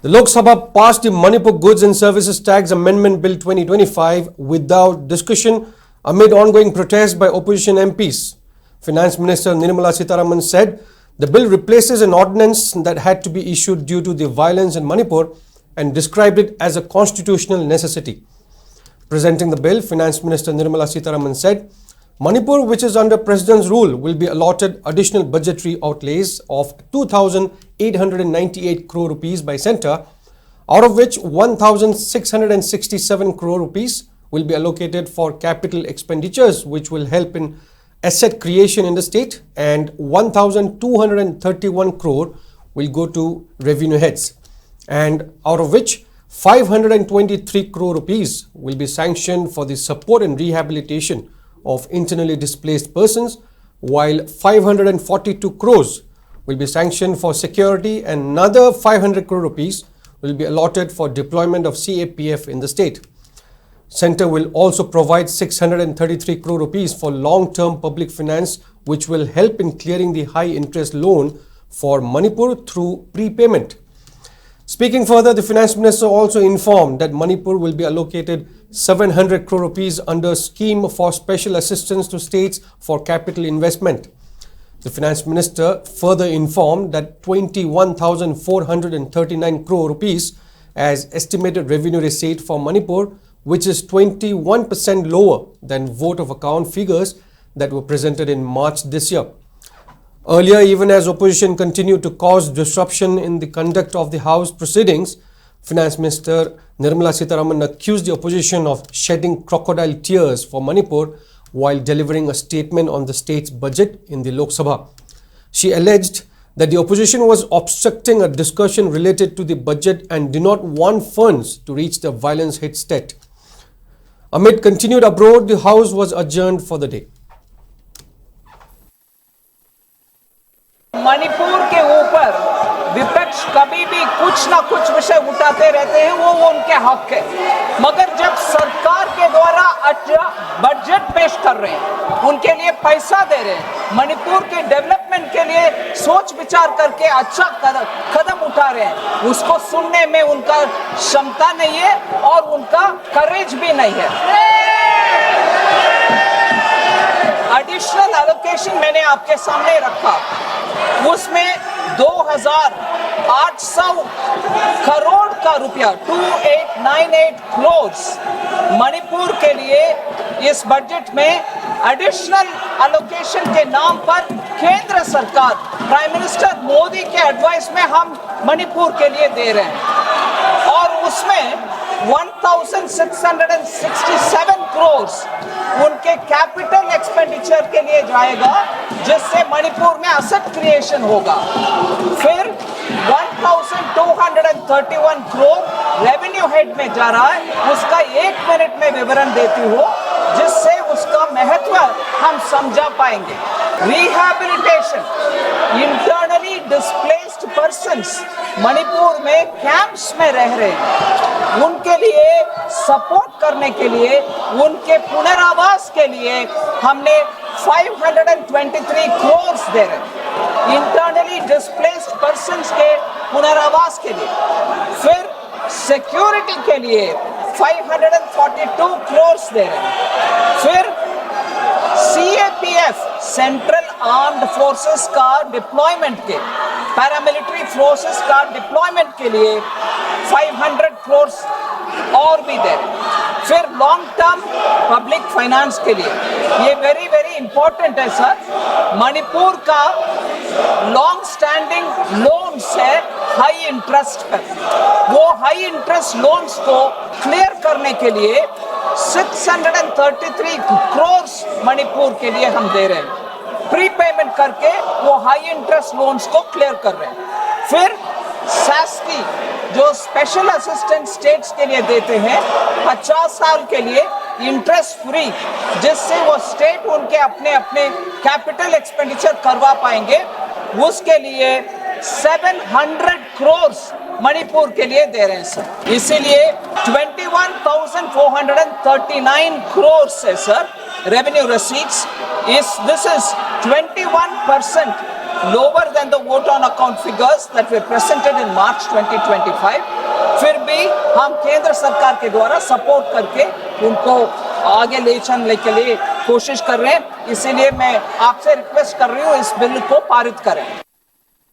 The Lok Sabha passed the Manipur Goods and Services Tax Amendment Bill 2025 without discussion amid ongoing protests by opposition MPs. Finance Minister Nirmala Sitharaman said the bill replaces an ordinance that had to be issued due to the violence in Manipur and described it as a constitutional necessity. Presenting the bill, Finance Minister Nirmala Sitharaman said, Manipur, which is under President's rule, will be allotted additional budgetary outlays of 2,898 crore rupees by centre, out of which 1,667 crore rupees will be allocated for capital expenditures, which will help in asset creation in the state, and 1,231 crore will go to revenue heads, and out of which 523 crore rupees will be sanctioned for the support and rehabilitation of internally displaced persons, while 542 crores will be sanctioned for security and another 500 crore rupees will be allotted for deployment of CAPF in the state. Centre will also provide 633 crore rupees for long-term public finance, which will help in clearing the high-interest loan for Manipur through prepayment. Speaking further, the Finance Minister also informed that Manipur will be allocated 700 crore rupees under scheme for special assistance to states for capital investment. The Finance Minister further informed that 21,439 crore rupees as estimated revenue receipt for Manipur, which is 21% lower than vote of account figures that were presented in March this year. Earlier, even as opposition continued to cause disruption in the conduct of the House proceedings, Finance Minister Nirmala Sitharaman accused the opposition of shedding crocodile tears for Manipur while delivering a statement on the state's budget in the Lok Sabha. She alleged that the opposition was obstructing a discussion related to the budget and did not want funds to reach the violence-hit state. Amid continued uproar, the House was adjourned for the day. Manipur के ऊपर विपक्ष कभी भी कुछ ना कुछ विषय उठाते रहते हैं, वो उनके हक है, मगर जब सरकार के द्वारा बजट पेश कर रहे हैं, उनके लिए पैसा दे रहे हैं, मणिपुर के डेवलपमेंट के लिए सोच विचार करके अच्छा कदम उठा रहे हैं, उसको सुनने में उनका क्षमता नहीं है और उनका करेज भी नहीं है। एडिशनल एलोकेशन मैंने आपके सामने रखा, उसमें 2,800 करोड़ का रुपया 2898 करोड़ मणिपुर के लिए इस बजट में एडिशनल एलोकेशन के नाम पर केंद्र सरकार प्राइम मिनिस्टर मोदी के एडवाइस में हम मणिपुर के लिए दे रहे हैं, और उसमें 1,667 करोड़ उनके कैपिटल एक्सपेंडिचर के लिए जाएगा, जिससे मणिपुर में एसेट क्रिएशन होगा। फिर 1,231 करोड़ रेवेन्यू हेड में जा रहा है, उसका 1 मिनट में विवरण देती हूँ, जिससे उसका महत्व हम समझा पाएंगे। Rehabilitation internally displaced persons Manipur में कैंप्स में रह रहे हैं, उनके लिए सपोर्ट करने के लिए, उनके पुनरावास के लिए हमने 523 करोड़ दे रहे हैं, इंटरनली डिस्प्लेस्ड पर्सन्स के पुनरावास के लिए। फिर सिक्योरिटी के लिए 542 करोड़ दे रहे हैं। फिर CAPF सेंट्रल आर्म्ड फोर्सेस का डिप्लॉयमेंट के, पैरामिलिट्री फोर्सेस का डिप्लॉयमेंट के लिए 500 करोड़ और भी दे रहे हैं। फिर लॉन्ग टर्म पब्लिक फाइनेंस के लिए, ये वेरी वेरी इंपॉर्टेंट है सर, मणिपुर का लॉन्ग स्टैंडिंग लोन्स है हाई इंटरेस्ट पर, वो हाई इंटरेस्ट लोन्स को क्लियर करने के लिए 633 करोड़ मणिपुर के लिए हम दे रहे हैं, प्रीपेमेंट करके वो हाई इंटरेस्ट लोन्स को क्लियर कर रहे हैं। फिर SASकी जो स्पेशल असिस्टेंट स्टेट्स के लिए देते हैं 50 साल के लिए इंटरेस्ट फ्री, जिससे वो स्टेट उनके अपने अपने कैपिटल एक्सपेंडिचर करवा पाएंगे, उसके लिए 700 करोड़ मणिपुर के लिए दे रहे हैं सर। इसीलिए 21,439 करोड़ है sir revenue receipts. This is 21% lower than the vote on account figures that were presented in March 2025. फिर भी हम केंद्र सरकार के द्वारा सपोर्ट करके उनको आगे ले चलने के लिए कोशिश कर रहे हैं, इसीलिए मैं आपसे रिक्वेस्ट कर रही हूँ इस बिल को पारित करें।